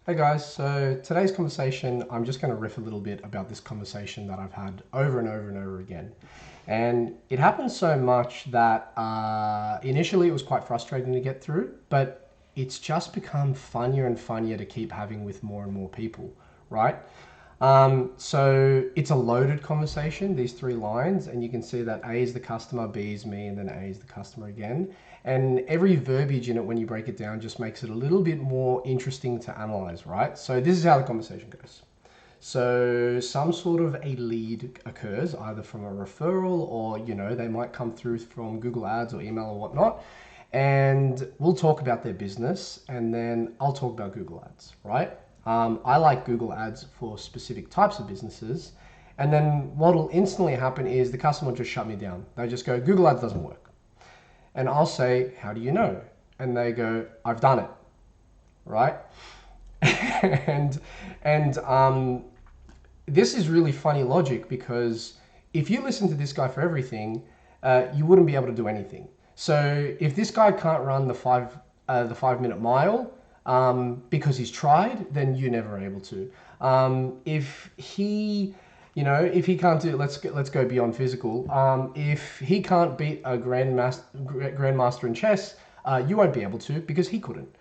Hey guys, so today's conversation, I'm just going to riff a little bit about this conversation that I've had over and over and over again. And it happened so much that initially it was quite frustrating to get through, but it's just become funnier and funnier to keep having with more and more people, right? So it's a loaded conversation, these three lines, and you can see that A is the customer, B is me, and then A is the customer again. And every verbiage in it, when you break it down, just makes it a little bit more interesting to analyze, right? So this is how the conversation goes. So some sort of a lead occurs either from a referral or, they might come through from Google Ads or email or whatnot. And we'll talk about their business and then I'll talk about Google Ads, right? I like Google Ads for specific types of businesses. And then what will instantly happen is the customer will just shut me down. They just go, Google Ads doesn't work. And I'll say, how do you know? And they go, I've done it, right? and this is really funny logic because if you listen to this guy for everything, you wouldn't be able to do anything. So if this guy can't run the 5 minute mile because he's tried, then you're never able to. If he can't do, let's go beyond physical. If he can't beat a grandmaster in chess, you won't be able to because he couldn't.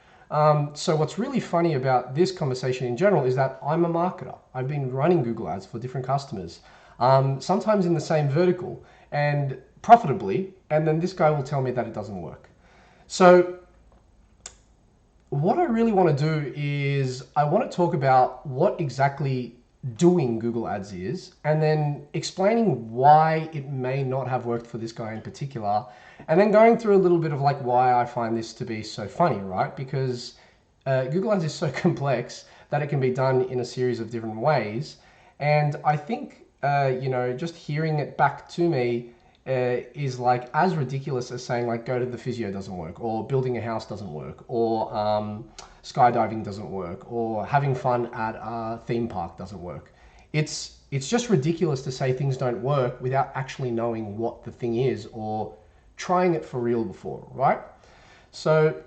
So what's really funny about this conversation in general is that I'm a marketer. I've been running Google Ads for different customers, sometimes in the same vertical and profitably, and then this guy will tell me that it doesn't work. So what I really want to do is I want to talk about what exactly doing Google Ads is, and then explaining why it may not have worked for this guy in particular, and then going through a little bit of like why I find this to be so funny, right? Because Google Ads is so complex that it can be done in a series of different ways. And I think, just hearing it back to me is like as ridiculous as saying like go to the physio doesn't work, or building a house doesn't work, or skydiving doesn't work, or having fun at a theme park doesn't work. It's just ridiculous to say things don't work without actually knowing what the thing is or trying it for real before, right? So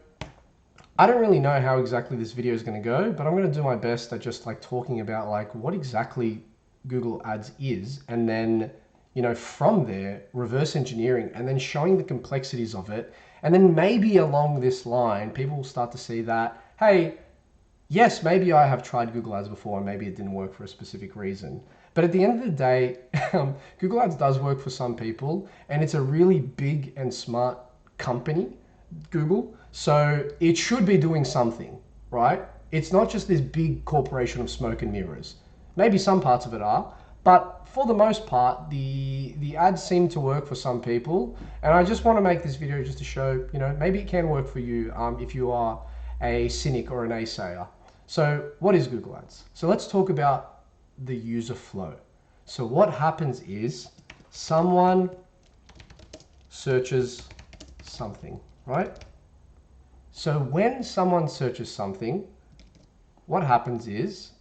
I don't really know how exactly this video is going to go, but I'm going to do my best at just like talking about like what exactly Google Ads is, and then from there reverse engineering and then showing the complexities of it. And then maybe along this line people will start to see that, hey, yes, maybe I have tried Google Ads before and maybe it didn't work for a specific reason. But at the end of the day, Google Ads does work for some people, and it's a really big and smart company, Google. So it should be doing something, right? It's not just this big corporation of smoke and mirrors. Maybe some parts of it are, but for the most part, the ads seem to work for some people. And I just want to make this video just to show, maybe it can work for you if you are a cynic or a naysayer. So what is Google Ads? So let's talk about the user flow. So what happens is someone searches something, right? So when someone searches something, what happens is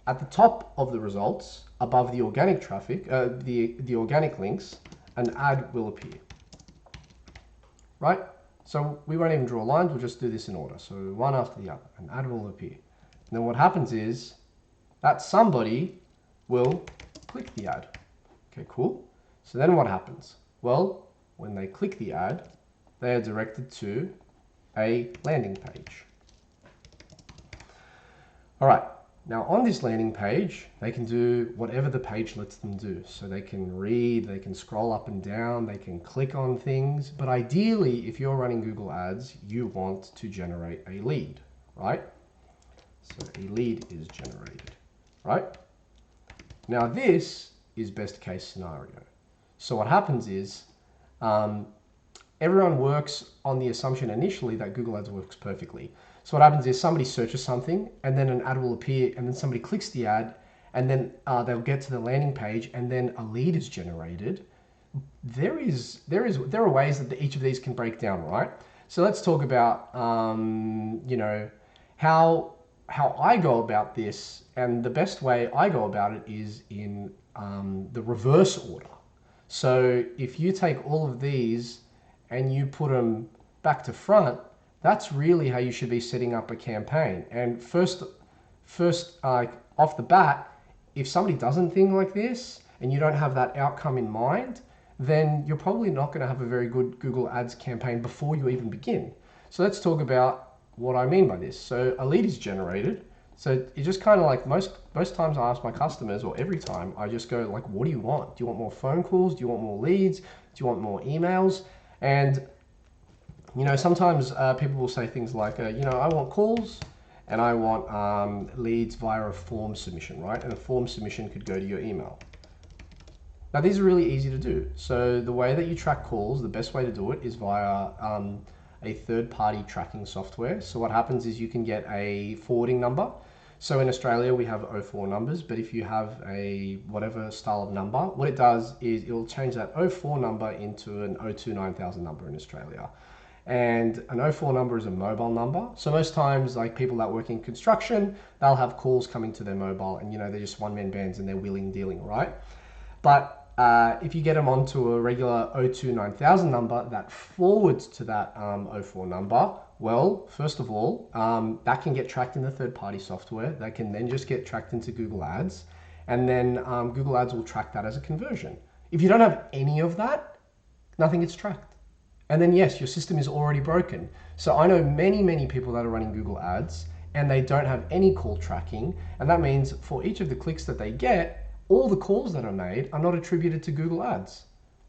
at the top of the results, above the organic traffic, the organic links, an ad will appear, right? So we won't even draw lines, we'll just do this in order. So one after the other, an ad will appear. And then what happens is that somebody will click the ad. Okay, cool. So then what happens? Well, when they click the ad, they are directed to a landing page. All right, now on this landing page, they can do whatever the page lets them do. So they can read, they can scroll up and down, they can click on things. But ideally, if you're running Google Ads, you want to generate a lead, right? So a lead is generated, right? Now this is best case scenario. So what happens is everyone works on the assumption initially that Google Ads works perfectly. So what happens is somebody searches something and then an ad will appear, and then somebody clicks the ad, and then they'll get to the landing page, and then a lead is generated. There are ways that each of these can break down, right? So let's talk about how I go about this, and the best way I go about it is in the reverse order. So if you take all of these and you put them back to front, that's really how you should be setting up a campaign. And first first, off the bat, if somebody doesn't think like this and you don't have that outcome in mind, then you're probably not going to have a very good Google Ads campaign before you even begin. So let's talk about what I mean by this. So a lead is generated. So it just kind of like most times I ask my customers, or every time I just go like, what do you want? Do you want more phone calls? Do you want more leads? Do you want more emails? And sometimes people will say things like, I want calls and I want leads via a form submission, right? And a form submission could go to your email. Now these are really easy to do. So the way that you track calls, the best way to do it is via a third-party tracking software. So what happens is you can get a forwarding number. So in Australia we have 04 numbers, but if you have a whatever style of number, what it does is it'll change that 04 number into an 029,000 number in Australia. And an 04 number is a mobile number. So most times, like people that work in construction, they'll have calls coming to their mobile, and they're just one-man bands and they're wheeling dealing, right? But if you get them onto a regular 029,000 number that forwards to that 04 number, well, first of all, that can get tracked in the third-party software. That can then just get tracked into Google Ads, and then Google Ads will track that as a conversion. If you don't have any of that, nothing gets tracked. And then yes, your system is already broken. So I know many people that are running Google Ads and they don't have any call tracking, and that means for each of the clicks that they get, all the calls that are made are not attributed to Google Ads.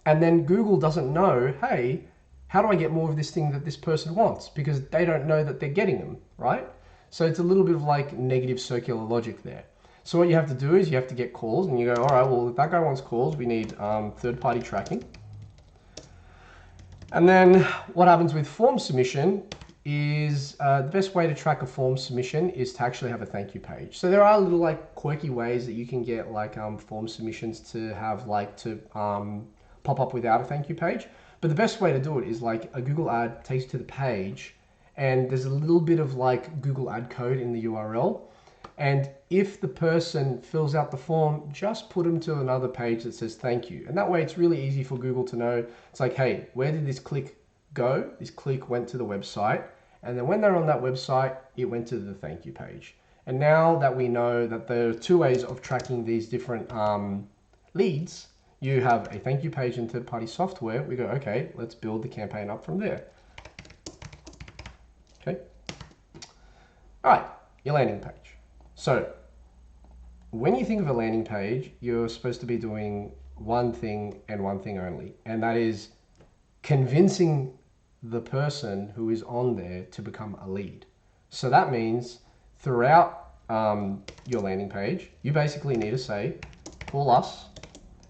And then Google doesn't know, hey, how do I get more of this thing that this person wants? Because they don't know that they're getting them, right? So it's a little bit of like negative circular logic there. So what you have to do is you have to get calls, and you go, all right, well, if that guy wants calls, we need third-party tracking. And then what happens with form submission is the best way to track a form submission is to actually have a thank you page. So there are little like quirky ways that you can get like form submissions to have like to pop up without a thank you page. But the best way to do it is like a Google ad takes you to the page, and there's a little bit of like Google ad code in the URL. And if the person fills out the form, just put them to another page that says thank you. And that way it's really easy for Google to know. It's like, hey, where did this click go? This click went to the website. And then when they're on that website, it went to the thank you page. And now that we know that there are two ways of tracking these different leads, you have a thank you page in third-party software. We go, okay, let's build the campaign up from there. Okay. All right, your landing page. So when you think of a landing page, you're supposed to be doing one thing and one thing only, and that is convincing the person who is on there to become a lead. So that means throughout your landing page, you basically need to say, call us,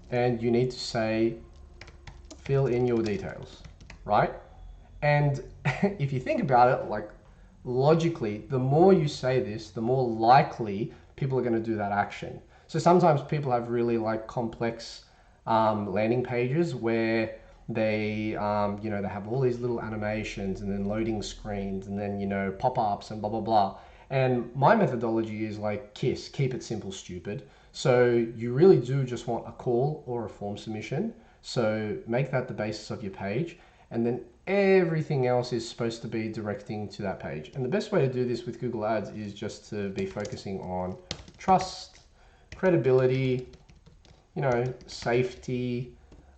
and you need to say, fill in your details, right? And if you think about it, like logically, the more you say this, the more likely people are going to do that action. So sometimes people have really like complex landing pages where they they have all these little animations and then loading screens and then pop-ups and blah blah blah. And my methodology is like KISS, keep it simple, stupid. So you really do just want a call or a form submission. So make that the basis of your page, and then everything else is supposed to be directing to that page. And the best way to do this with Google Ads is just to be focusing on trust, credibility, safety.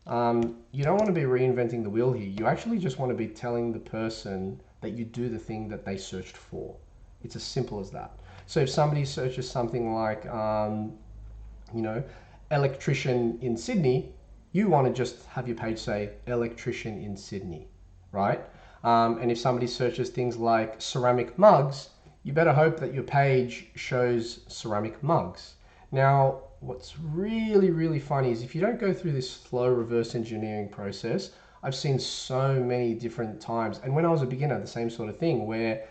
You don't want to be reinventing the wheel here. You actually just want to be telling the person that you do the thing that they searched for. It's as simple as that. So if somebody searches something like, electrician in Sydney, you want to just have your page say electrician in Sydney, right? And if somebody searches things like ceramic mugs, you better hope that your page shows ceramic mugs. Now, what's really funny is if you don't go through this slow reverse engineering process, I've seen so many different times. And when I was a beginner, the same sort of thing where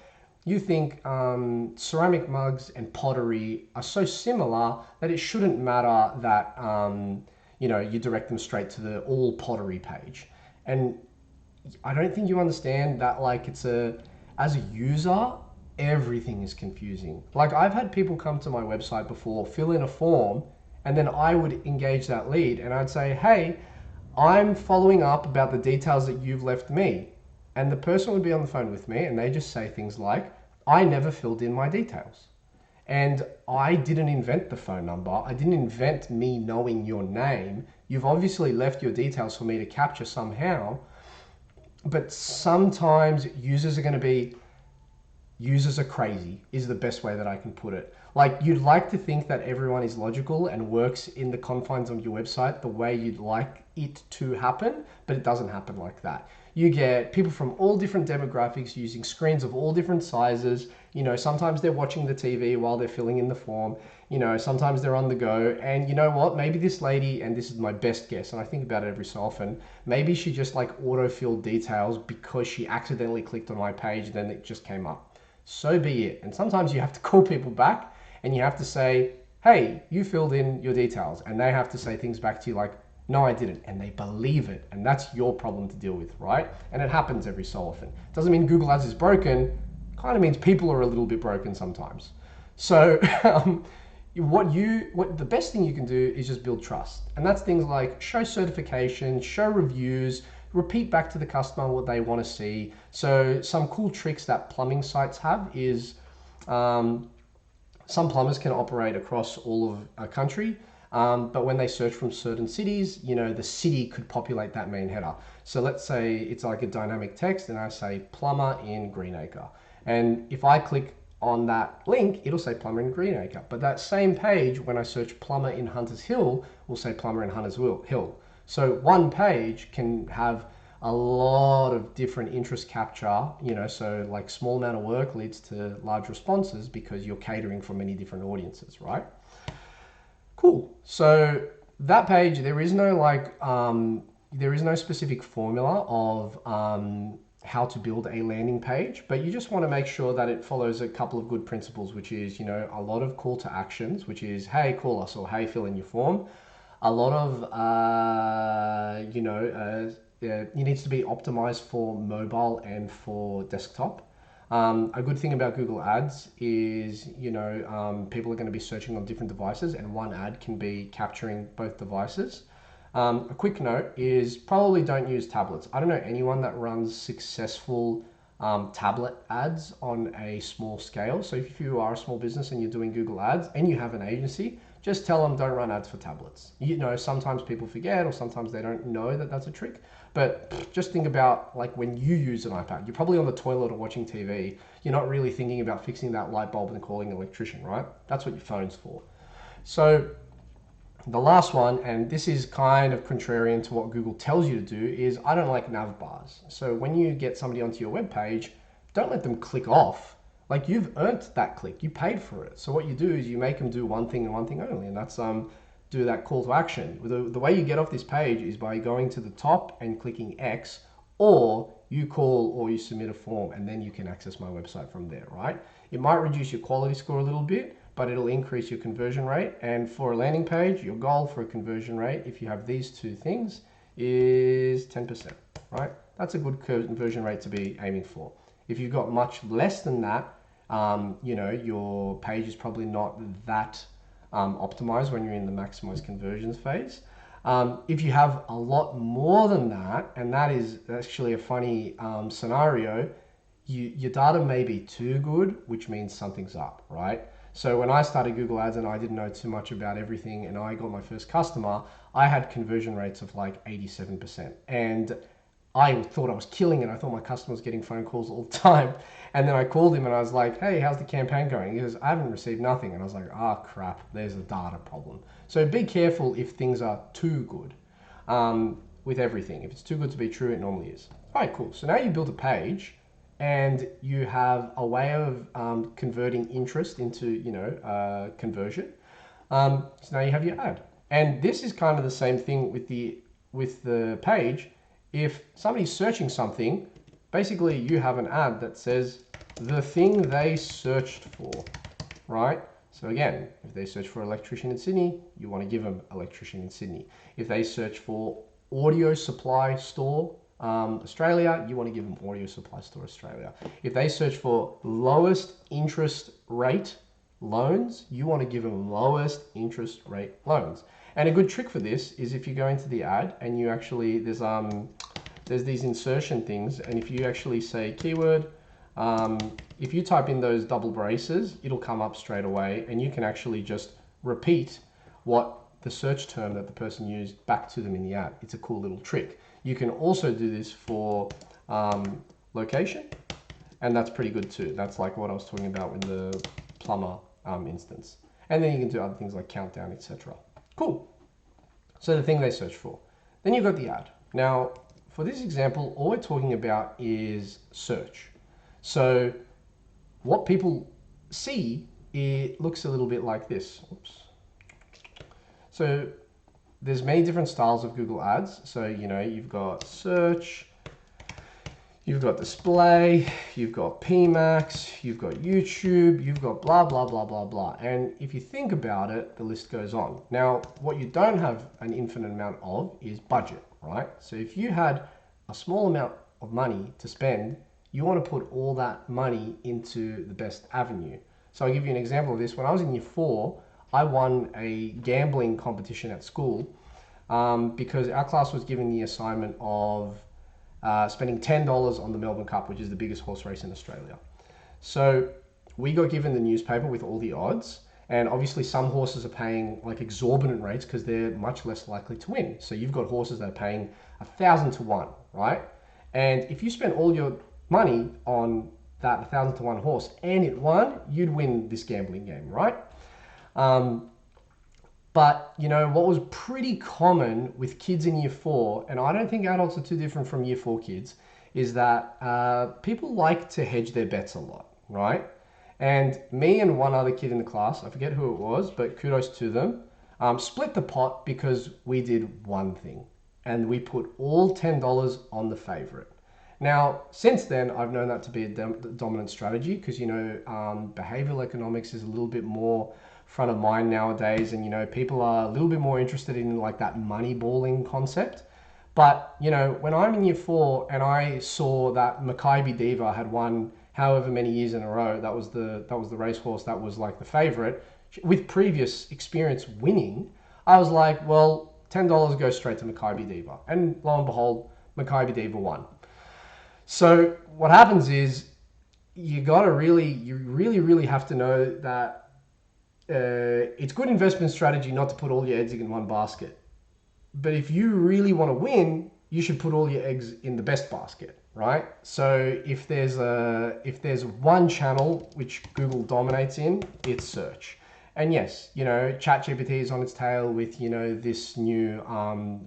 you think ceramic mugs and pottery are so similar that it shouldn't matter that, you direct them straight to the all pottery page. And I don't think you understand that, like, as a user, everything is confusing. Like, I've had people come to my website before, fill in a form, and then I would engage that lead and I'd say, hey, I'm following up about the details that you've left me. And the person would be on the phone with me and they just say things like, I never filled in my details. And I didn't invent the phone number. I didn't invent me knowing your name. You've obviously left your details for me to capture somehow. But sometimes users are crazy, is the best way that I can put it. Like, you'd like to think that everyone is logical and works in the confines of your website the way you'd like it to happen, but it doesn't happen like that. You get people from all different demographics using screens of all different sizes. You know, sometimes they're watching the TV while they're filling in the form. You know, sometimes they're on the go. And you know what? Maybe this lady, and this is my best guess, and I think about it every so often, maybe she just like auto-filled details because she accidentally clicked on my page, then it just came up. So be it. And sometimes you have to call people back and you have to say, hey, you filled in your details. And they have to say things back to you like, no, I didn't. And they believe it. And that's your problem to deal with, right? And it happens every so often. Doesn't mean Google Ads is broken. Kind of means people are a little bit broken sometimes. So the best thing you can do is just build trust. And that's things like show certification, show reviews, repeat back to the customer what they want to see. So some cool tricks that plumbing sites have is some plumbers can operate across all of a country, but when they search from certain cities, you know, the city could populate that main header. So let's say it's like a dynamic text and I say plumber in Greenacre. And if I click on that link, it'll say plumber in Greenacre. But that same page, when I search plumber in Hunters Hill, will say plumber in Hunters Hill. So one page can have a lot of different interest capture, you know, so like small amount of work leads to large responses because you're catering for many different audiences, right? Cool. So that page, there is no specific formula of how to build a landing page, but you just want to make sure that it follows a couple of good principles, which is, you know, a lot of call to actions, which is, hey, call us, or hey, fill in your form. A lot of, it needs to be optimized for mobile and for desktop. A good thing about Google Ads is, you know, people are going to be searching on different devices and one ad can be capturing both devices. A quick note is probably don't use tablets. I don't know anyone that runs successful tablet ads on a small scale. So if you are a small business and you're doing Google Ads and you have an agency, just tell them don't run ads for tablets. You know, sometimes people forget or sometimes they don't know that that's a trick. But just think about like when you use an iPad, you're probably on the toilet or watching TV. You're not really thinking about fixing that light bulb and calling an electrician, right? That's what your phone's for. So the last one, and this is kind of contrarian to what Google tells you to do, is I don't like nav bars. So when you get somebody onto your web page, don't let them click off. Like, you've earned that click, you paid for it. So what you do is you make them do one thing and one thing only, and that's do that call to action. The way you get off this page is by going to the top and clicking X, or you call or you submit a form, and then you can access my website from there, right? It might reduce your quality score a little bit, but it'll increase your conversion rate. And for a landing page, your goal for a conversion rate, if you have these two things, is 10%, right? That's a good conversion rate to be aiming for. If you've got much less than that, you know, your page is probably not that optimized when you're in the maximize conversions phase. If you have a lot more than that, and that is actually a funny scenario, your data may be too good, which means something's up, right? So when I started Google Ads and I didn't know too much about everything and I got my first customer, I had conversion rates of like 87%. And I thought I was killing it. I thought my customer was getting phone calls all the time. And then I called him and I was like, hey, how's the campaign going? He goes, I haven't received nothing. And I was like, oh crap, there's a data problem. So be careful if things are too good with everything. If it's too good to be true, it normally is. All right, cool. So now you build a page and you have a way of converting interest into, you know, conversion. So now you have your ad. And this is kind of the same thing with the page. If somebody's searching something, basically you have an ad that says the thing they searched for, right? So again, if they search for electrician in Sydney, you want to give them electrician in Sydney. If they search for audio supply store Australia, you want to give them audio supply store Australia. If they search for lowest interest rate loans, you want to give them lowest interest rate loans. And a good trick for this is if you go into the ad and you actually, there's these insertion things, and if you actually say keyword, if you type in those double braces, it'll come up straight away, and you can actually just repeat what the search term that the person used back to them in the ad. It's a cool little trick. You can also do this for location, and that's pretty good too. That's like what I was talking about in the plumber instance. And then you can do other things like countdown, etc. Cool. So the thing they search for. Then you've got the ad. Now, for this example, all we're talking about is search. So what people see, it looks a little bit like this. Oops. So there's many different styles of Google Ads. So, you know, you've got search, you've got display, you've got PMax, you've got YouTube, you've got blah, blah, blah, blah, blah. And if you think about it, the list goes on. Now, what you don't have an infinite amount of is budget, right? So if you had a small amount of money to spend, you want to put all that money into the best avenue. So I'll give you an example of this. When I was in year 4, I won a gambling competition at school because our class was given the assignment of spending $10 on the Melbourne Cup, which is the biggest horse race in Australia. So we got given the newspaper with all the odds, and obviously some horses are paying like exorbitant rates because they're much less likely to win. So you've got horses that are paying 1,000 to 1, right? And if you spend all your money on that 1,000 to 1 horse and it won, you'd win this gambling game, right? But, you know, what was pretty common with kids in year 4, and I don't think adults are too different from year 4 kids, is that people like to hedge their bets a lot, right? And me and one other kid in the class, I forget who it was, but kudos to them, split the pot because we did one thing, and we put all $10 on the favorite. Now, since then, I've known that to be a dominant strategy because, you know, behavioral economics is a little bit more front of mind nowadays, and you know, people are a little bit more interested in like that money balling concept. But you know, when I'm in year 4 and I saw that Maccabi Diva had won however many years in a row, that was the racehorse that was like the favorite with previous experience winning, I was like, well, $10 goes straight to Maccabi Diva, and lo and behold, Maccabi Diva won. So what happens is you really have to know that it's good investment strategy not to put all your eggs in one basket. But if you really want to win, you should put all your eggs in the best basket, right? So if there's one channel which Google dominates in, it's search. And yes, you know, ChatGPT is on its tail with, you know, this new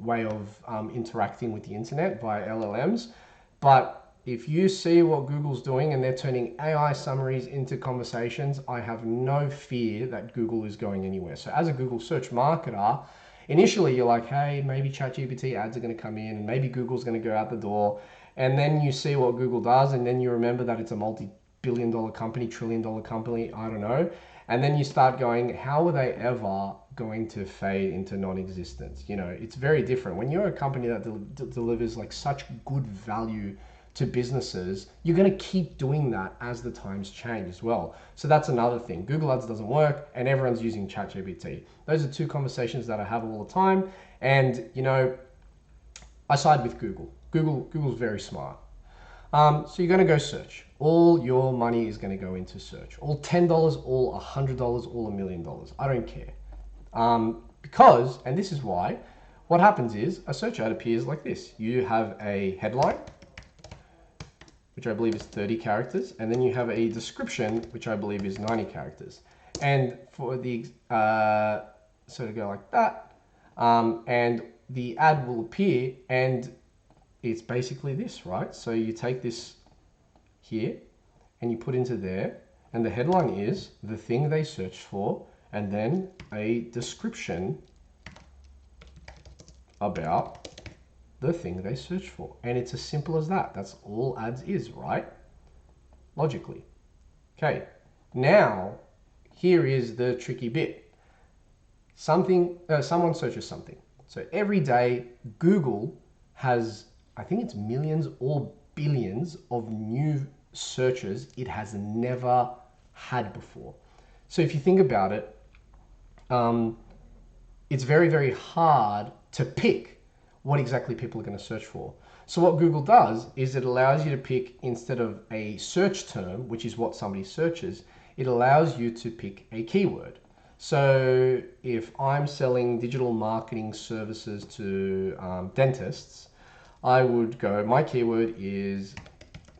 way of interacting with the internet via LLMs. But if you see what Google's doing and they're turning AI summaries into conversations, I have no fear that Google is going anywhere. So as a Google search marketer, initially you're like, hey, maybe ChatGPT ads are going to come in and maybe Google's going to go out the door. And then you see what Google does, and then you remember that it's a multi-billion-dollar company, trillion-dollar company, I don't know. And then you start going, how are they ever going to fade into non-existence? You know, it's very different. When you're a company that delivers like such good value to businesses, you're going to keep doing that as the times change as well. So that's another thing. Google Ads doesn't work and everyone's using ChatGPT. Those are two conversations that I have all the time. And, you know, I side with Google. Google's very smart. So you're going to go search. All your money is going to go into search. All $10, all $100, all $1 million. I don't care. Because, and this is why, what happens is a search ad appears like this. You have a headline, which I believe is 30 characters, and then you have a description, which I believe is 90 characters. And for the, so to go like that, and the ad will appear, and it's basically this, right? So you take this here, and you put into there, and the headline is the thing they searched for, and then a description about the thing they search for. And it's as simple as that. That's all ads is, right? Logically. Okay, now here is the tricky bit. Someone searches something. So every day Google has, I think it's millions or billions of new searches it has never had before. So if you think about it, it's very, very hard to pick what exactly people are going to search for. So what Google does is it allows you to pick, instead of a search term, which is what somebody searches, it allows you to pick a keyword. So if I'm selling digital marketing services to dentists, I would go, my keyword is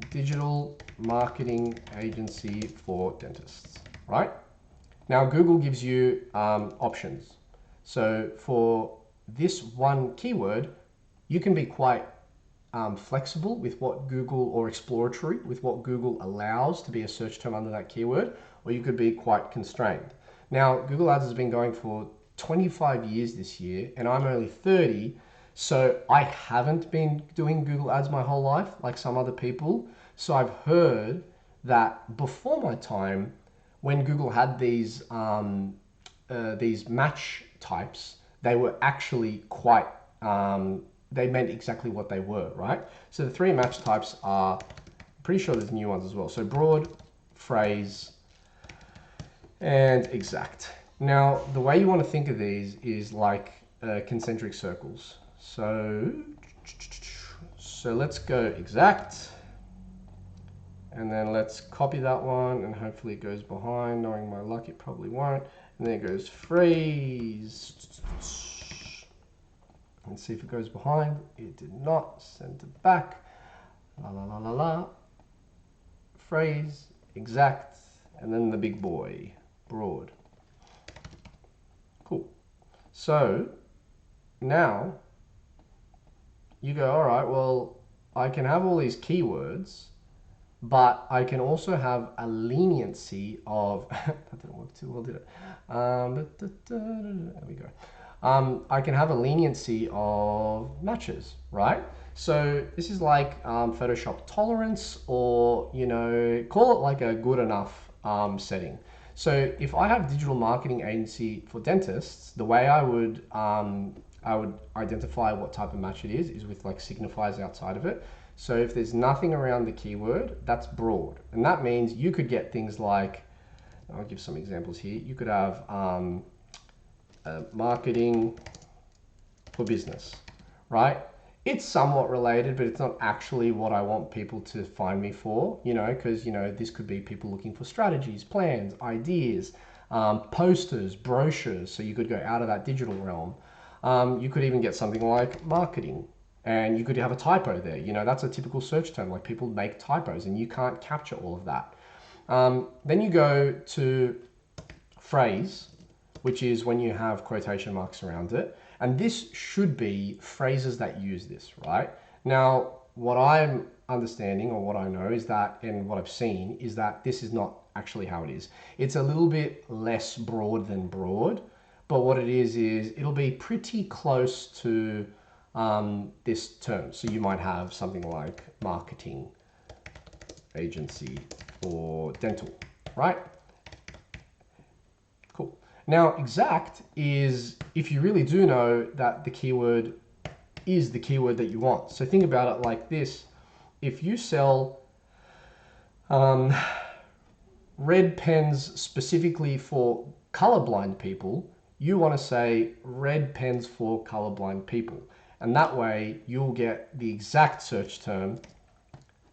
digital marketing agency for dentists, right? Now Google gives you options. So for this one keyword, you can be quite flexible with what Google, or exploratory with what Google allows to be a search term under that keyword, or you could be quite constrained. Now, Google Ads has been going for 25 years this year, and I'm only 30, so I haven't been doing Google Ads my whole life like some other people. So I've heard that before my time, when Google had these match types, they were actually quite they meant exactly what they were, right? So the three match types are, I'm pretty sure there's new ones as well. So broad, phrase, and exact. Now, the way you want to think of these is like concentric circles. So let's go exact, and then let's copy that one, and hopefully it goes behind. Knowing my luck, it probably won't. And then it goes phrase. And see if it goes behind. It did not. Send it back. La la la la la. Phrase, exact, and then the big boy, broad. Cool. So now you go, all right, well, I can have all these keywords, but I can also have a leniency of, that didn't work too well, did it? There we go. I can have a leniency of matches, right? So this is like Photoshop tolerance, or, you know, call it like a good enough setting. So if I have digital marketing agency for dentists, the way I would identify what type of match it is with like signifiers outside of it. So if there's nothing around the keyword, that's broad. And that means you could get things like, I'll give some examples here. You could have marketing for business, right? It's somewhat related, but it's not actually what I want people to find me for, you know, because, you know, this could be people looking for strategies, plans, ideas, posters, brochures. So you could go out of that digital realm. You could even get something like marketing, and you could have a typo there. You know, that's a typical search term. Like, people make typos, and you can't capture all of that. Then you go to phrase, which is when you have quotation marks around it. And this should be phrases that use this, right? Now, what I'm understanding, or what I know, is that, and what I've seen, is that this is not actually how it is. It's a little bit less broad than broad, but what it is it'll be pretty close to this term. So you might have something like marketing agency or dental, right? Cool. Now, exact is if you really do know that the keyword is the keyword that you want. So think about it like this. If you sell red pens specifically for colorblind people, you want to say red pens for colorblind people. And that way you'll get the exact search term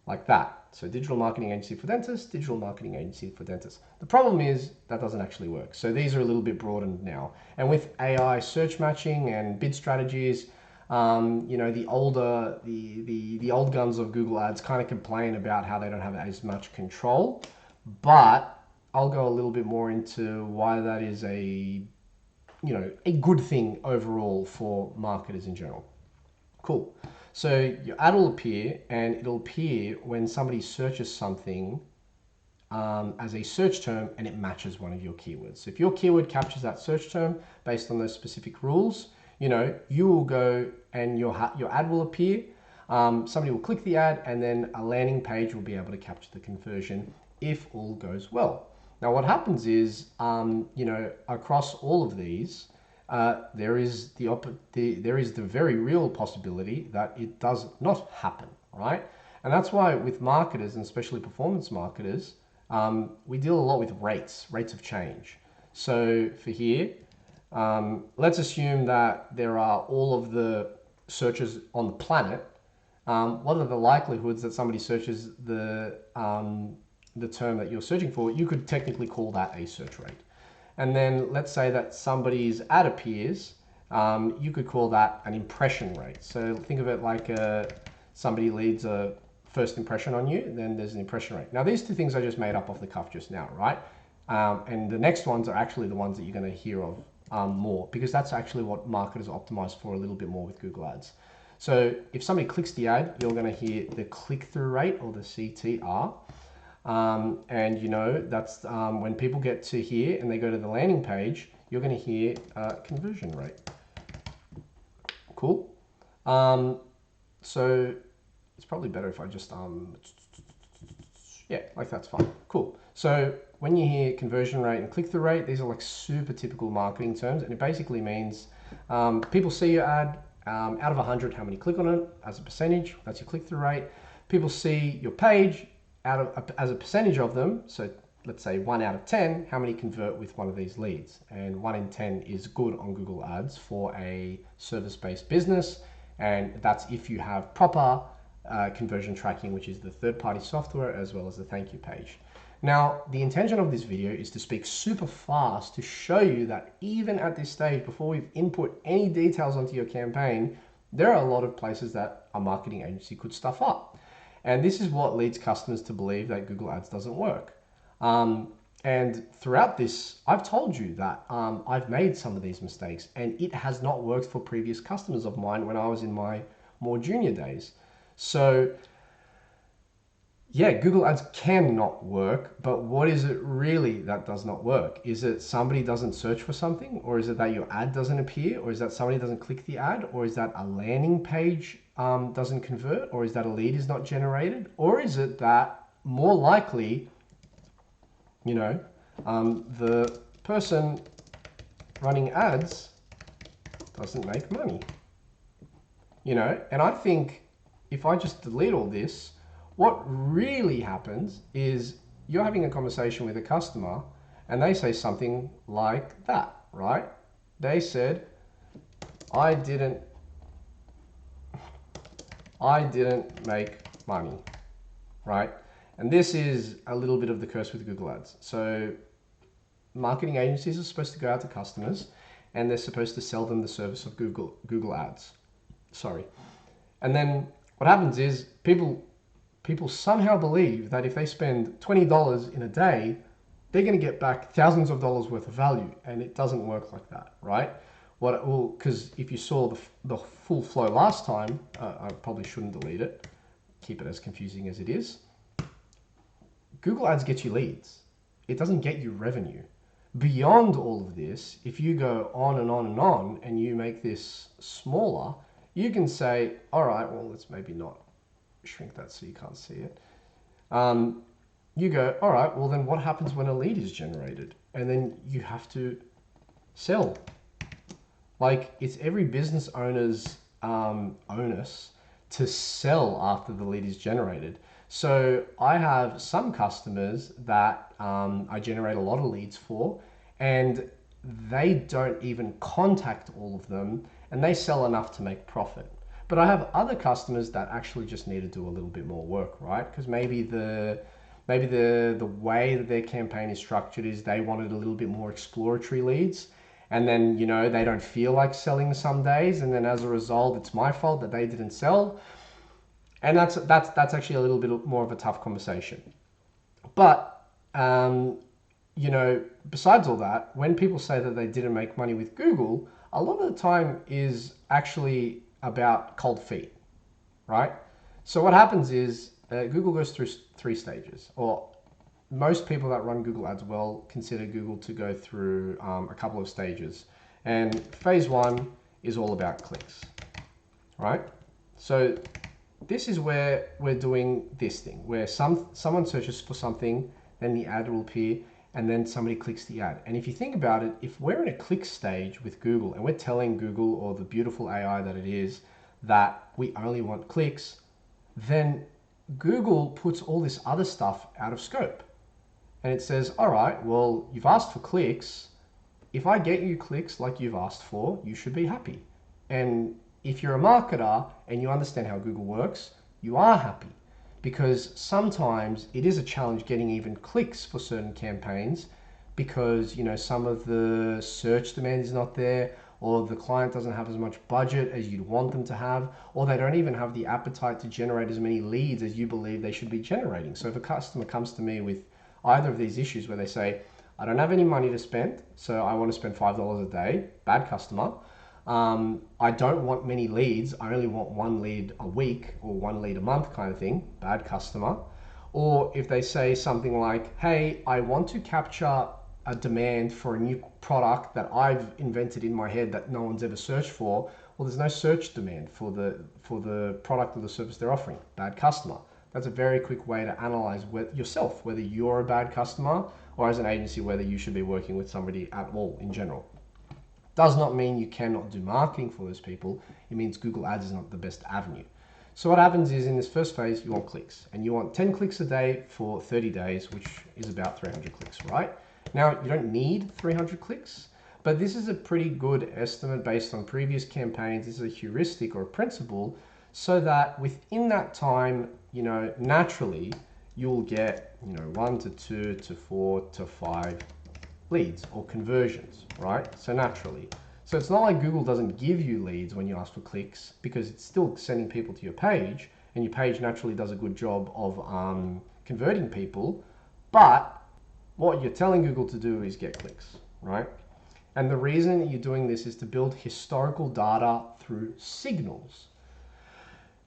like that. So digital marketing agency for dentists, digital marketing agency for dentists. The problem is that doesn't actually work. So these are a little bit broadened now. And with AI search matching and bid strategies, you know, the old guns of Google Ads kind of complain about how they don't have as much control. But I'll go a little bit more into why that is a good thing overall for marketers in general. Cool. So your ad will appear, and it'll appear when somebody searches something as a search term and it matches one of your keywords. So if your keyword captures that search term based on those specific rules, you know, you will go and your ad will appear. Somebody will click the ad, and then a landing page will be able to capture the conversion if all goes well. Now, what happens is, you know, across all of these, there is the very real possibility that it does not happen, right? And that's why with marketers, and especially performance marketers, we deal a lot with rates of change. So for here, let's assume that there are all of the searches on the planet, what are the likelihoods that somebody searches the term that you're searching for? You could technically call that a search rate. And then let's say that somebody's ad appears, you could call that an impression rate. So think of it like somebody leads a first impression on you, then there's an impression rate. Now these two things I just made up off the cuff just now, right? And the next ones are actually the ones that you're going to hear of more, because that's actually what marketers optimize for a little bit more with Google Ads. So if somebody clicks the ad, you're going to hear the click-through rate, or the CTR. And you know, that's when people get to here and they go to the landing page, you're going to hear conversion rate. Cool. So it's probably better if I just, yeah, like that's fine. Cool. So when you hear conversion rate and click-through rate, these are like super typical marketing terms, and it basically means people see your ad, out of 100, how many click on it as a percentage, that's your click-through rate. People see your page, as a percentage of them, so let's say 1 out of 10, how many convert with one of these leads? And 1 in 10 is good on Google Ads for a service-based business, and that's if you have proper conversion tracking, which is the third-party software, as well as the thank you page. Now, the intention of this video is to speak super fast to show you that even at this stage, before we've input any details onto your campaign, there are a lot of places that a marketing agency could stuff up. And this is what leads customers to believe that Google Ads doesn't work. And throughout this, I've told you that I've made some of these mistakes, and it has not worked for previous customers of mine when I was in my more junior days. So yeah, Google Ads cannot work, but what is it really that does not work? Is it somebody doesn't search for something? Or is it that your ad doesn't appear? Or is that somebody doesn't click the ad? Or is that a landing page doesn't convert? Or is that a lead is not generated? Or is it that more likely, you know, the person running ads doesn't make money? You know, and I think if I just delete all this, what really happens is you're having a conversation with a customer and they say something like that, right? They said, I didn't make money, right? And this is a little bit of the curse with Google Ads. So marketing agencies are supposed to go out to customers and they're supposed to sell them the service of Google Ads. Sorry. And then what happens is people somehow believe that if they spend $20 in a day, they're going to get back thousands of dollars worth of value, and it doesn't work like that, right? Because if you saw the full flow last time, I probably shouldn't delete it, keep it as confusing as it is. Google Ads gets you leads. It doesn't get you revenue. Beyond all of this, if you go on and on and on, and you make this smaller, you can say, all right, well, let's maybe not shrink that so you can't see it. You go, all right, well then what happens when a lead is generated? And then you have to sell. Like, it's every business owner's onus to sell after the lead is generated. So I have some customers that I generate a lot of leads for, and they don't even contact all of them, and they sell enough to make profit. But I have other customers that actually just need to do a little bit more work, right? Because maybe the way that their campaign is structured is they wanted a little bit more exploratory leads, and then, you know, they don't feel like selling some days, and then as a result, it's my fault that they didn't sell. And that's actually a little bit more of a tough conversation. But you know, besides all that, when people say that they didn't make money with Google, a lot of the time is actually about cold feet, right? So what happens is Google goes through 3 stages, or most people that run Google Ads well consider Google to go through a couple of stages. And phase 1 is all about clicks, right? So this is where we're doing this thing, where someone searches for something, then the ad will appear, and then somebody clicks the ad. And if you think about it, if we're in a click stage with Google and we're telling Google, or the beautiful AI that it is, that we only want clicks, then Google puts all this other stuff out of scope. And it says, all right, well, you've asked for clicks. If I get you clicks like you've asked for, you should be happy. And if you're a marketer and you understand how Google works, you are happy, because sometimes it is a challenge getting even clicks for certain campaigns, because some of the search demand is not there, or the client doesn't have as much budget as you'd want them to have, or they don't even have the appetite to generate as many leads as you believe they should be generating. So if a customer comes to me with either of these issues where they say, I don't have any money to spend, so I want to spend $5 a day, bad customer. I don't want many leads, I only want one lead a week or one lead a month kind of thing, bad customer. Or if they say something like, hey, I want to capture a demand for a new product that I've invented in my head that no one's ever searched for, well, there's no search demand for the product or the service they're offering, bad customer. That's a very quick way to analyze yourself, whether you're a bad customer, or as an agency, whether you should be working with somebody at all in general. Does not mean you cannot do marketing for those people. It means Google Ads is not the best avenue. So what happens is, in this first phase, you want clicks, and you want 10 clicks a day for 30 days, which is about 300 clicks, right? Now, you don't need 300 clicks, but this is a pretty good estimate based on previous campaigns. This is a heuristic or a principle, so that within that time, naturally, you'll get, 1 to 2 to 4 to 5 leads or conversions, right? So naturally. So it's not like Google doesn't give you leads when you ask for clicks, because it's still sending people to your page, and your page naturally does a good job of converting people. But what you're telling Google to do is get clicks, right? And the reason that you're doing this is to build historical data through signals.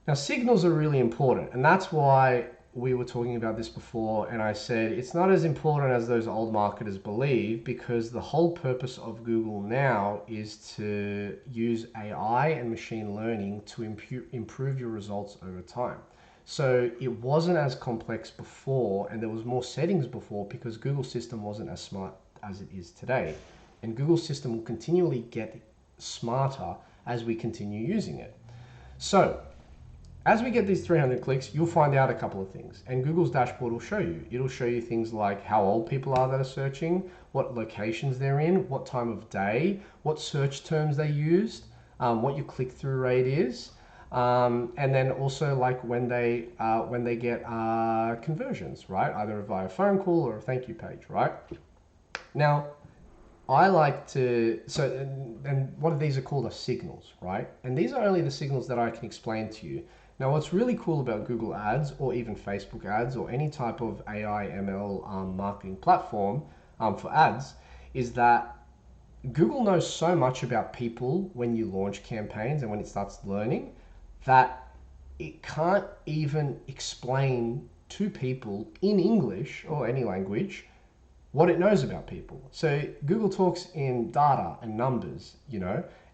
Now, signals are really important, and that's why we were talking about this before, and I said it's not as important as those old marketers believe, because the whole purpose of Google now is to use AI and machine learning to improve your results over time. So it wasn't as complex before, and there was more settings before, because Google's system wasn't as smart as it is today. And Google's system will continually get smarter as we continue using it. So as we get these 300 clicks, you'll find out a couple of things, and Google's dashboard will show you. It'll show you things like how old people are that are searching, what locations they're in, what time of day, what search terms they used, what your click-through rate is, and then also like when they get conversions, right? Either via phone call or a thank you page, right? Now, I like to, and what these are called are signals, right? And these are only the signals that I can explain to you. Now, what's really cool about Google Ads, or even Facebook ads, or any type of AI ML marketing platform for ads, is that Google knows so much about people when you launch campaigns and when it starts learning, that it can't even explain to people in English or any language what it knows about people. So Google talks in data and numbers,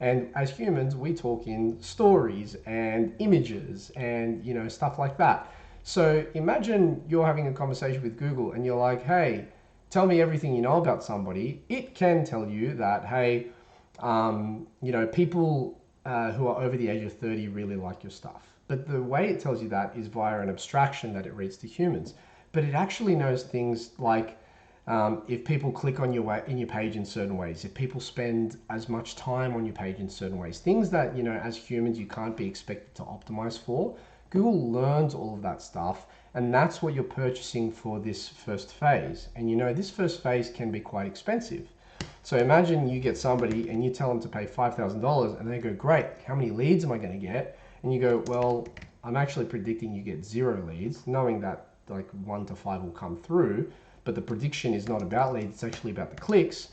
and as humans, we talk in stories and images and, stuff like that. So imagine you're having a conversation with Google and you're like, hey, tell me everything you know about somebody. It can tell you that, hey, people who are over the age of 30 really like your stuff. But the way it tells you that is via an abstraction that it reads to humans. But it actually knows things like, if people click on your page in certain ways, if people spend as much time on your page in certain ways, things that, as humans, you can't be expected to optimize for. Google learns all of that stuff, and that's what you're purchasing for this first phase. And this first phase can be quite expensive. So imagine you get somebody and you tell them to pay $5,000, and they go, great, how many leads am I going to get? And you go, well, I'm actually predicting you get 0 leads, knowing that like 1 to 5 will come through. But the prediction is not about leads, it's actually about the clicks.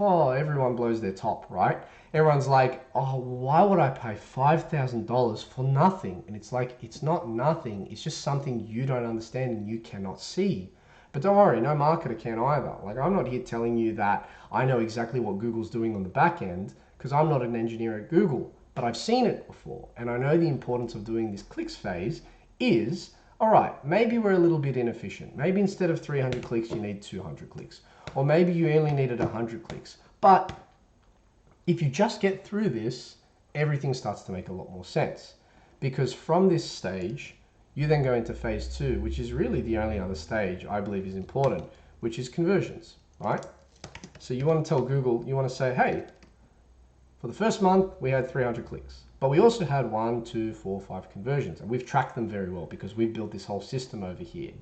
Everyone blows their top, right? Everyone's like, oh, why would I pay $5,000 for nothing? And it's like, it's not nothing, it's just something you don't understand and you cannot see. But don't worry, no marketer can either. Like, I'm not here telling you that I know exactly what Google's doing on the back end, because I'm not an engineer at Google, but I've seen it before. And I know the importance of doing this clicks phase is, all right, maybe we're a little bit inefficient. Maybe instead of 300 clicks, you need 200 clicks. Or maybe you only needed 100 clicks. But if you just get through this, everything starts to make a lot more sense. Because from this stage, you then go into phase 2, which is really the only other stage I believe is important, which is conversions, right? So you want to tell Google, you want to say, hey, For the first month, we had 300 clicks, but we also had 1, 2, 4, 5 conversions, and we've tracked them very well because we've built this whole system over here.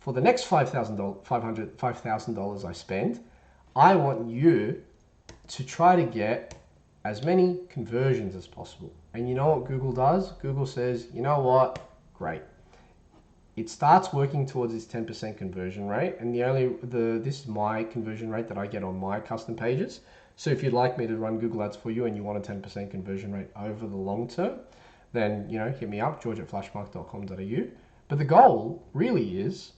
For the next $5,000 I spend, I want you to try to get as many conversions as possible. And you know what Google does? Google says, you know what? Great. It starts working towards this 10% conversion rate, and this is my conversion rate that I get on my custom pages. So if you'd like me to run Google Ads for you and you want a 10% conversion rate over the long term, then hit me up, george@flashmark.com.au. But the goal really is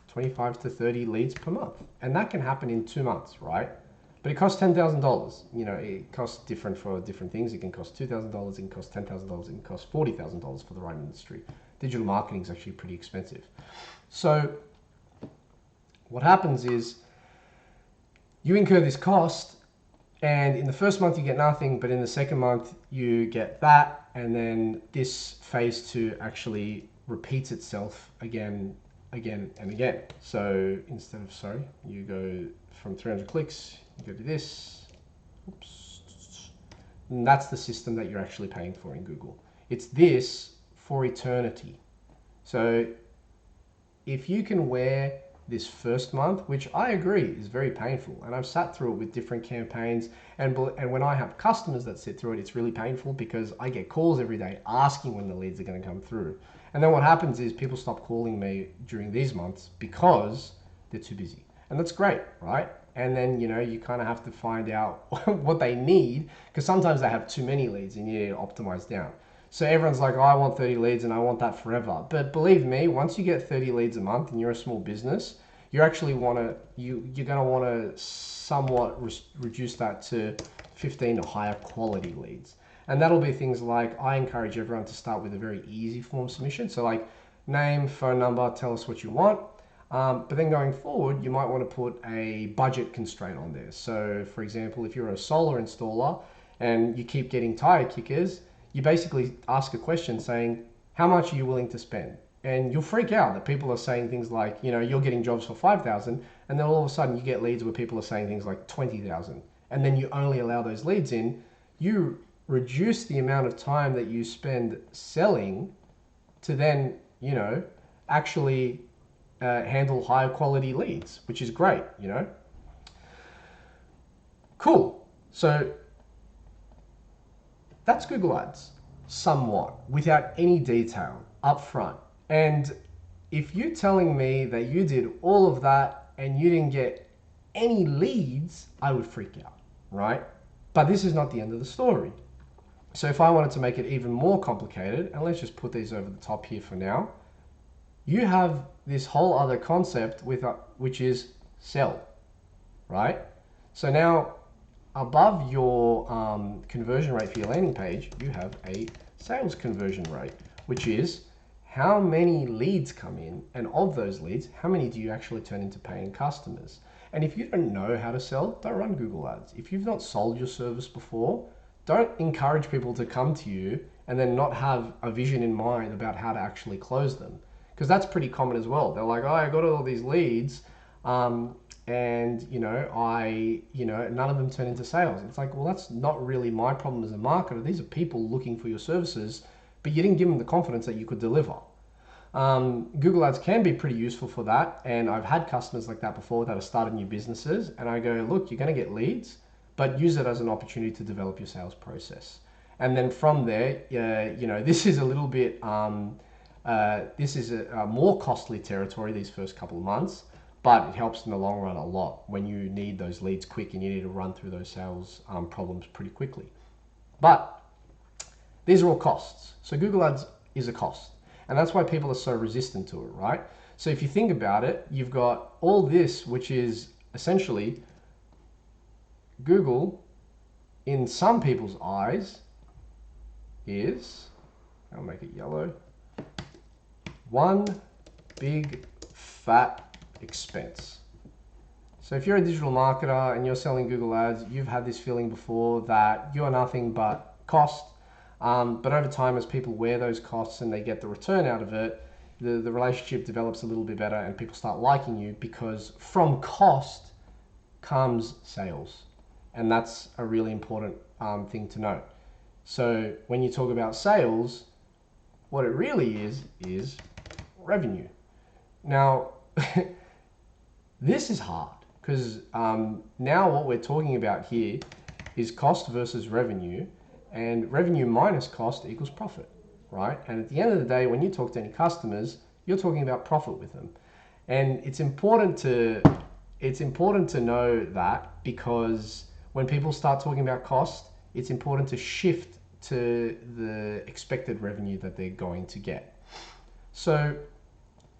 25 to 30 leads per month, and that can happen in 2 months, right? But it costs $10,000. It costs different for different things. It can cost $2,000, it can cost $10,000, it can cost $40,000 for the right industry. Digital marketing is actually pretty expensive. So what happens is you incur this cost, and in the first month you get nothing, but in the second month you get that, and then this phase 2 actually repeats itself again and again. So instead of, you go from 300 clicks, you go to this, and that's the system that you're actually paying for in Google. It's this for eternity. So if you can wear this first month, which I agree is very painful, and I've sat through it with different campaigns, and when I have customers that sit through it, it's really painful because I get calls every day asking when the leads are going to come through. And then what happens is people stop calling me during these months because they're too busy. And that's great, right? And then, you kind of have to find out what they need, because sometimes they have too many leads and you need to optimize down. So everyone's like, oh, I want 30 leads and I want that forever. But believe me, once you get 30 leads a month and you're a small business, you're going to want to somewhat reduce that to 15 or higher quality leads. And that'll be things like, I encourage everyone to start with a very easy form submission. So like name, phone number, tell us what you want. But then going forward, you might want to put a budget constraint on there. So for example, if you're a solar installer and you keep getting tire kickers, you basically ask a question saying, how much are you willing to spend? And you'll freak out that people are saying things like, you're getting jobs for 5,000, and then all of a sudden you get leads where people are saying things like 20,000, and then you only allow those leads in. You reduce the amount of time that you spend selling to then, actually handle higher quality leads, which is great, Cool. So that's Google Ads, somewhat, without any detail up front. And if you're telling me that you did all of that and you didn't get any leads, I would freak out, right? But this is not the end of the story. So if I wanted to make it even more complicated, and let's just put these over the top here for now, you have this whole other concept which is sell, right? So now above your conversion rate for your landing page, you have a sales conversion rate, which is how many leads come in, and of those leads, how many do you actually turn into paying customers? And if you don't know how to sell, don't run Google Ads. If you've not sold your service before, don't encourage people to come to you and then not have a vision in mind about how to actually close them. Because that's pretty common as well. They're like, oh, I got all these leads, and none of them turn into sales. It's like, well, that's not really my problem as a marketer. These are people looking for your services, but you didn't give them the confidence that you could deliver. Google Ads can be pretty useful for that, and I've had customers like that before that have started new businesses, and I go, look, you're going to get leads, but use it as an opportunity to develop your sales process. And then from there, this is a little bit, this is a more costly territory these first couple of months, but it helps in the long run a lot when you need those leads quick and you need to run through those sales problems pretty quickly. But these are all costs. So Google Ads is a cost. And that's why people are so resistant to it, right? So if you think about it, you've got all this, which is essentially Google, in some people's eyes, is, I'll make it yellow, one big fat expense. So if you're a digital marketer and you're selling Google Ads, you've had this feeling before that you're nothing but cost. But over time, as people wear those costs and they get the return out of it, the relationship develops a little bit better and people start liking you, because from cost comes sales. And that's a really important thing to note. So when you talk about sales, what it really is revenue. Now, this is hard because now what we're talking about here is cost versus revenue, and revenue minus cost equals profit, right? And at the end of the day, when you talk to any customers, you're talking about profit with them. And it's important to know that, because when people start talking about cost, it's important to shift to the expected revenue that they're going to get. So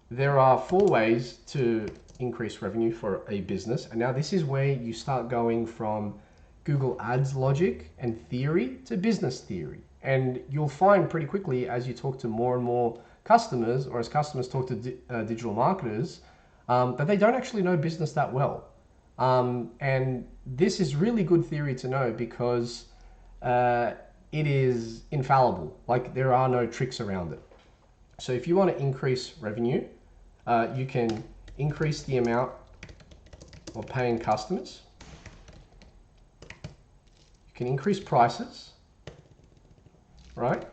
there are 4 ways to increase revenue for a business. And now this is where you start going from Google Ads logic and theory to business theory. And you'll find pretty quickly, as you talk to more and more customers, or as customers talk to digital marketers, that they don't actually know business that well. And this is really good theory to know, because it is infallible. Like, there are no tricks around it. So if you want to increase revenue, you can increase the amount of paying customers. You can increase prices, right?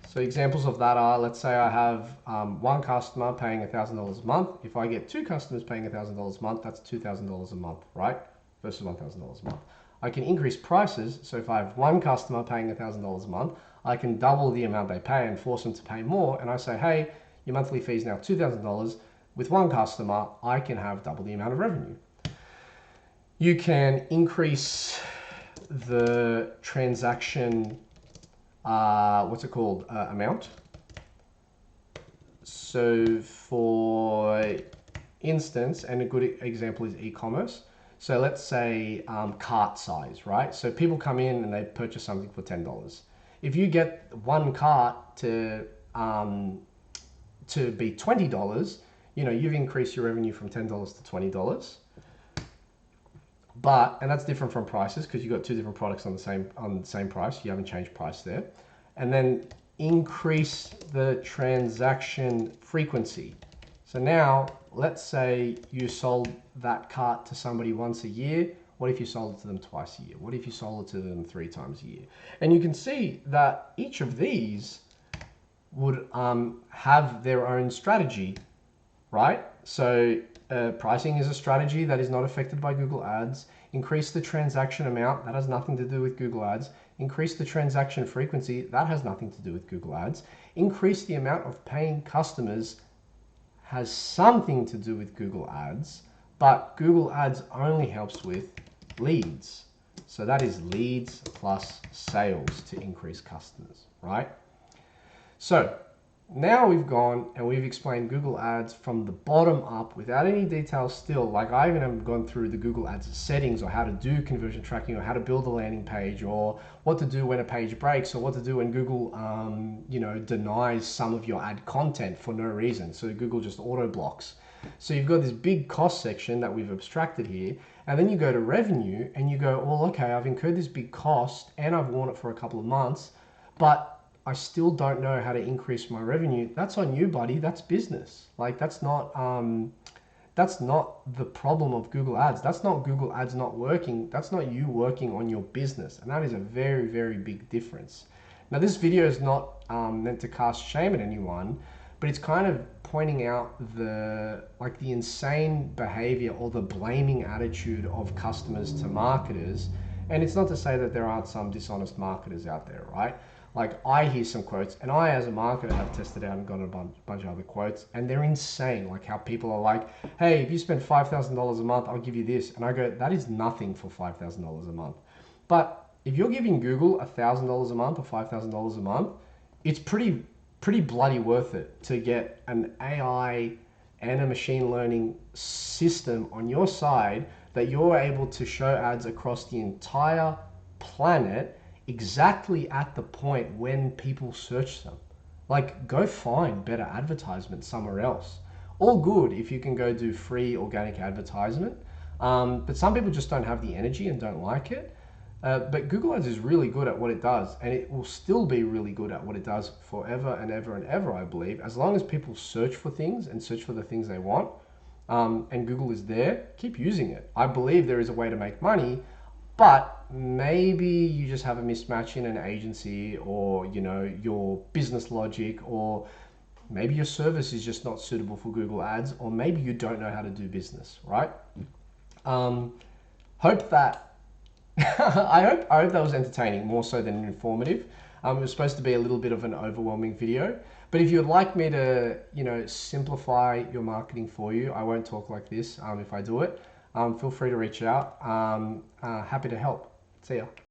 So examples of that are, let's say I have 1 customer paying $1,000 a month. If I get 2 customers paying $1,000 a month, that's $2,000 a month, right? Versus $1,000 a month. I can increase prices. So if I have 1 customer paying $1,000 a month, I can double the amount they pay and force them to pay more. And I say, hey, your monthly fee is now $2,000. With 1 customer, I can have double the amount of revenue. You can increase the transaction, amount. So for instance, and a good example is e-commerce. So let's say cart size, right? So people come in and they purchase something for $10. If you get 1 cart to be $20, you've increased your revenue from $10 to $20. And that's different from prices, because you've got 2 different products on the same price. You haven't changed price there. And then increase the transaction frequency. So now, let's say you sold that cart to somebody once a year. What if you sold it to them twice a year? What if you sold it to them 3 times a year? And you can see that each of these would have their own strategy, right? So pricing is a strategy that is not affected by Google Ads. Increase the transaction amount, that has nothing to do with Google Ads. Increase the transaction frequency, that has nothing to do with Google Ads. Increase the amount of paying customers has something to do with Google Ads, but Google Ads only helps with leads. So that is leads plus sales to increase customers, right? So now we've gone and we've explained Google Ads from the bottom up without any details still. Like, I even haven't gone through the Google Ads settings, or how to do conversion tracking, or how to build a landing page, or what to do when a page breaks, or what to do when Google, denies some of your ad content for no reason. So Google just auto blocks. So you've got this big cost section that we've abstracted here. And then you go to revenue and you go, well, okay, I've incurred this big cost and I've worn it for a couple of months, but I still don't know how to increase my revenue. That's on you, buddy. That's business. Like, that's not the problem of Google Ads. That's not Google Ads not working. That's not you working on your business. And that is a very, very big difference. Now, this video is not meant to cast shame at anyone, but it's kind of pointing out the insane behavior or the blaming attitude of customers to marketers. And it's not to say that there aren't some dishonest marketers out there, right? Like, I hear some quotes, and I, as a marketer, have tested out and gotten a bunch of other quotes, and they're insane. Like, how people are like, hey, if you spend $5,000 a month, I'll give you this. And I go, that is nothing for $5,000 a month. But if you're giving Google $1,000 a month or $5,000 a month, it's pretty bloody worth it to get an AI and a machine learning system on your side that you're able to show ads across the entire planet exactly at the point when people search them. Like, go find better advertisement somewhere else. All good if you can go do free organic advertisement, but some people just don't have the energy and don't like it. But Google Ads is really good at what it does, and it will still be really good at what it does forever and ever and ever, I believe. As long as people search for things and search for the things they want, and Google is there, keep using it. I believe there is a way to make money. But maybe you just have a mismatch in an agency, or your business logic, or maybe your service is just not suitable for Google Ads, or maybe you don't know how to do business, right? Hope that I hope that was entertaining more so than informative. It was supposed to be a little bit of an overwhelming video, but if you'd like me to, simplify your marketing for you, I won't talk like this if I do it. Feel free to reach out. Happy to help. See ya.